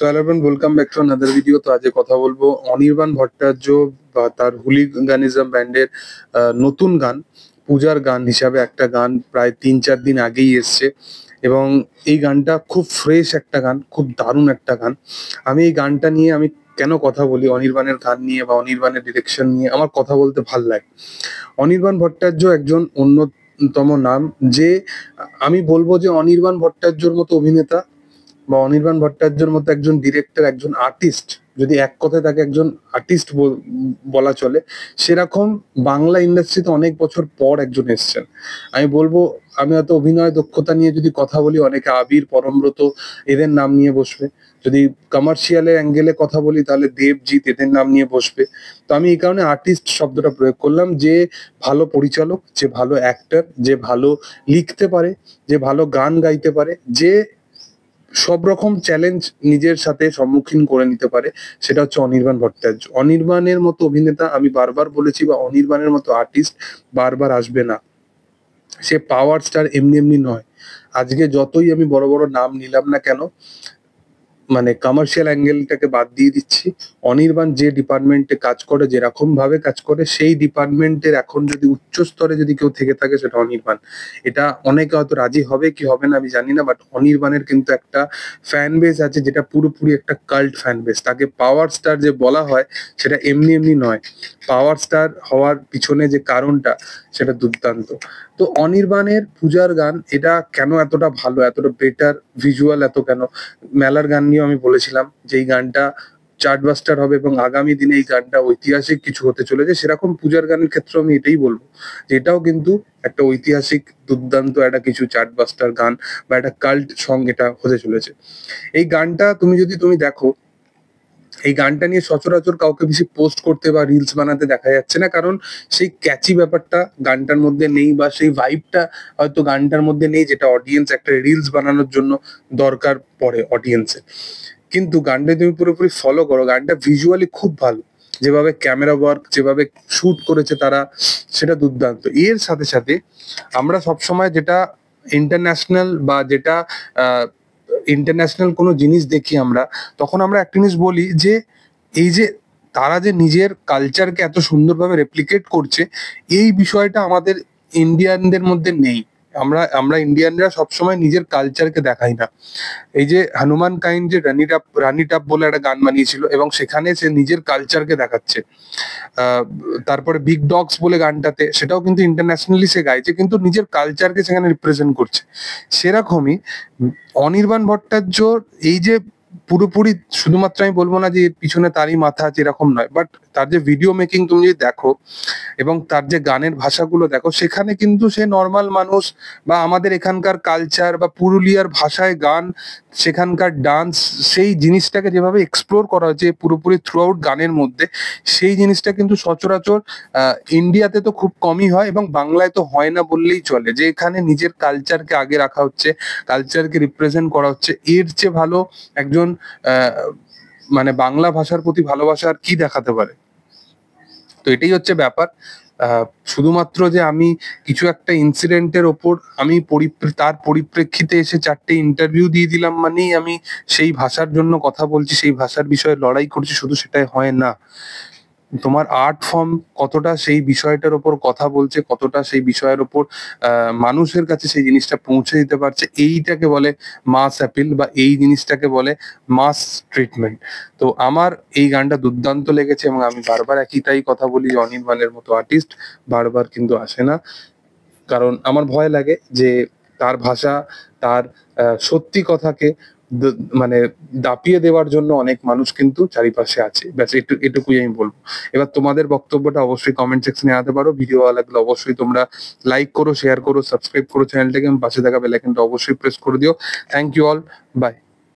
So hello everyone, welcome back to another video. তো আজকে কথা বলবো অনির্বাণ ভট্টাচার্য বা তার হুলিগানিজম ব্যান্ডের নতুন গান, পূজার গান হিসাবে একটা গান প্রায় 3-4 দিন আগেই এসছে এবং এই গানটা খুব ফ্রেশ একটা গান, খুব দারুণ একটা গান। আমি এই গানটা নিয়ে আমি কেন কথা বলি, অনির্বাণের গান নিয়ে বা অনির্বাণের ডিরেকশন নিয়ে আমার কথা বলতে ভাল লাগে। অনির্বাণ ভট্টাচার্য একজন অন্যতম নাম, যে আমি বলবো যে অনির্বাণ ভট্টাচার্যর মতো অভিনেতা বা অনির্বাণ ভট্টাচার্যের মতো একজন ডিরেক্টর, একজন আর্টিস্ট, যদি এক কথায় তাকে একজন আর্টিস্ট বলা চলে, সেরকম বাংলা ইন্ডাস্ট্রিতে অনেক বছর পর একজন এসছেন। আমি বলবো, আমি হয়তো অভিনয় দক্ষতা নিয়ে যদি কথা বলি, অনেকে আবির, পরমব্রত এদের নাম নিয়ে বসবে। যদি কমার্শিয়ালের অ্যাঙ্গেলে কথা বলি তাহলে দেবজিৎ এদের নাম নিয়ে বসবে। তো আমি এই কারণে আর্টিস্ট শব্দটা প্রয়োগ করলাম, যে ভালো পরিচালক, যে ভালো অ্যাক্টর, যে ভালো লিখতে পারে, যে ভালো গান গাইতে পারে, যে সব রকম চ্যালেঞ্জ নিজের সাথে সম্মুখীন করে নিতে পারে, সেটা হচ্ছে অনির্বাণ ভট্টাচার্য। অনির্বাণের মতো অভিনেতা, আমি বারবার বলেছি, বা অনির্বাণের মতো আর্টিস্ট বারবার আসবে না। সে পাওয়ার স্টার এমনি এমনি নয়। আজকে যতই আমি বড় বড় নাম নিলাম না কেন, মানে কমার্শিয়াল অ্যাঙ্গেলটাকে বাদ দিয়ে দিচ্ছি, অনির্বাণ যে ডিপার্টমেন্টে কাজ করে, যেরকম ভাবে কাজ করে, সেই ডিপার্টমেন্টের এখন যদি উচ্চ স্তরে যদি কেউ থেকে থাকে সেটা অনির্বাণ। এটা অনেকে হয়তো রাজি হবে কি হবে না আমি জানি না, বাট অনির্বাণের কিন্তু একটা ফ্যান বেস আছে, যেটা পুরোপুরি একটা কাল্ট ফ্যান বেস। তাকে পাওয়ার স্টার যে বলা হয় সেটা এমনি এমনি নয়। পাওয়ার স্টার হওয়ার পিছনে যে কারণটা, সেটা দুর্দান্ত। তো অনির্বাণের পূজার গান এটা কেন এতটা ভালো, এতটা বেটার, ভিজুয়াল এত কেন? মেলার গান নিয়েও আমি বলেছিলাম যে এই গানটা চার্টবাস্টার হবে এবং আগামী দিনে এই গানটা ঐতিহাসিক কিছু হতে চলেছে। সেরকম পূজার গানের ক্ষেত্রে আমি এটাই বলবো যে এটাও কিন্তু একটা ঐতিহাসিক দুর্দান্ত একটা কিছু চার্টবাস্টার গান বা একটা কাল্ট সং এটা হতে চলেছে। এই গানটা তুমি দেখো, এই গানটা নিয়ে সচরাচর কাউকে বেশি পোস্ট করতে বা রিলস বানাতে দেখা যাচ্ছে না, কারণ সেই ক্যাচি ব্যাপারটা গানটার মধ্যে নেই, বা সেই ভাইবটা হয়তো গানটার মধ্যে নেই, যেটা অডিয়েন্স একটা রিলস বানানোর জন্য দরকার পড়ে অডিয়েন্সের। কিন্তু গানটা তুমি পুরোপুরি ফলো করো, গানটা ভিজুয়ালি খুব ভালো, যেভাবে ক্যামেরা ওয়ার্ক, যেভাবে শুট করেছে তারা, সেটা দুর্দান্ত। এর সাথে সাথে আমরা সবসময় যেটা ইন্টারন্যাশনাল বা যেটা ইন্টারন্যাশনাল কোনো জিনিস দেখি আমরা, তখন আমরা একটা জিনিস বলি যে এই যে তারা যে নিজের কালচারকে এত সুন্দরভাবে রেপ্লিকেট করছে, এই বিষয়টা আমাদের ইন্ডিয়ানদের মধ্যে নেই। আমরা আমরা ইন্ডিয়ানরা সবসময় নিজের কালচারকে দেখাই না। এই যে হনুমান কাইন্ড যে রানী টাপ বলে একটা গান বানিয়েছিল এবং সেখানে সে নিজের কালচারকে দেখাচ্ছে। তারপরে বিগ ডগস বলে গানটাতে, সেটাও কিন্তু ইন্টারন্যাশনালি সে গাইছে, কিন্তু নিজের কালচারকে সেখানে রিপ্রেজেন্ট করছে। সেরকমই অনির্বাণ ভট্টাচার্য, এই যে পুরোপুরি, শুধুমাত্র আমি বলবো না যে এর পিছনে তারই মাথা আছে এরকম নয়, বাট তার যে ভিডিও মেকিং তুমি যদি দেখো এবং তার যে গানের ভাষাগুলো দেখো, সেখানে কিন্তু সে নর্মাল মানুষ বা আমাদের এখানকার কালচার বা পুরুলিয়ার ভাষায় গান, সেখানকার ডান্স, সেই জিনিসটাকে যেভাবে এক্সপ্লোর করা হয়েছে পুরোপুরি থ্রু আউট গানের মধ্যে, সেই জিনিসটা কিন্তু সচরাচর ইন্ডিয়াতে তো খুব কমই হয় এবং বাংলায় তো হয় না বললেই চলে। যে এখানে নিজের কালচারকে আগে রাখা হচ্ছে, কালচারকে রিপ্রেজেন্ট করা হচ্ছে, এর চেয়ে ভালো একজন মানে বাংলা ভাষার প্রতি ভালোবাসা আর কি দেখাতে পারে? তো এটাই হচ্ছে ব্যাপার। শুধুমাত্র যে আমি কিছু একটা ইনসিডেন্টের ওপর আমি তার পরিপ্রেক্ষিতে এসে 4টে ইন্টারভিউ দিয়ে দিলাম মানেই আমি সেই ভাষার জন্য কথা বলছি, সেই ভাষার বিষয়ে লড়াই করছি, শুধু সেটাই হয় না। তোমার আর্ট ফর্ম কতটা সেই বিষয়টার ওপর কথা বলছে, কতটা সেই বিষয়ের ওপর মানুষের কাছে সেই জিনিসটা পৌঁছে দিতে পারছে, এইটাকে বলে মাস অ্যাপিল, বা এই জিনিসটাকে বলে মাস ট্রিটমেন্ট। তো আমার এই গানটা দুর্দান্ত লেগেছে এবং আমি বারবার একইটাই কথা বলি যে অনির্বাণের মতো আর্টিস্ট বারবার কিন্তু আসে না, কারণ আমার ভয় লাগে যে তার ভাষা, তার সত্যি কথাকে মানে দাপিয়ে দেওয়ার জন্য অনেক মানুষ কিন্তু চারিপাশে আছে। ব্যাস এটুকুই আমি বলবো। এবার তোমাদের বক্তব্যটা অবশ্যই কমেন্ট সেকশনে জানাতে পারো। ভিডিও ভালো লাগলে অবশ্যই তোমরা লাইক করো, শেয়ার করো, সাবস্ক্রাইব করো চ্যানেলটাকে এবং পাশে থাকা বেল আইকনটা অবশ্যই প্রেস করে দিও। Thank you all, by.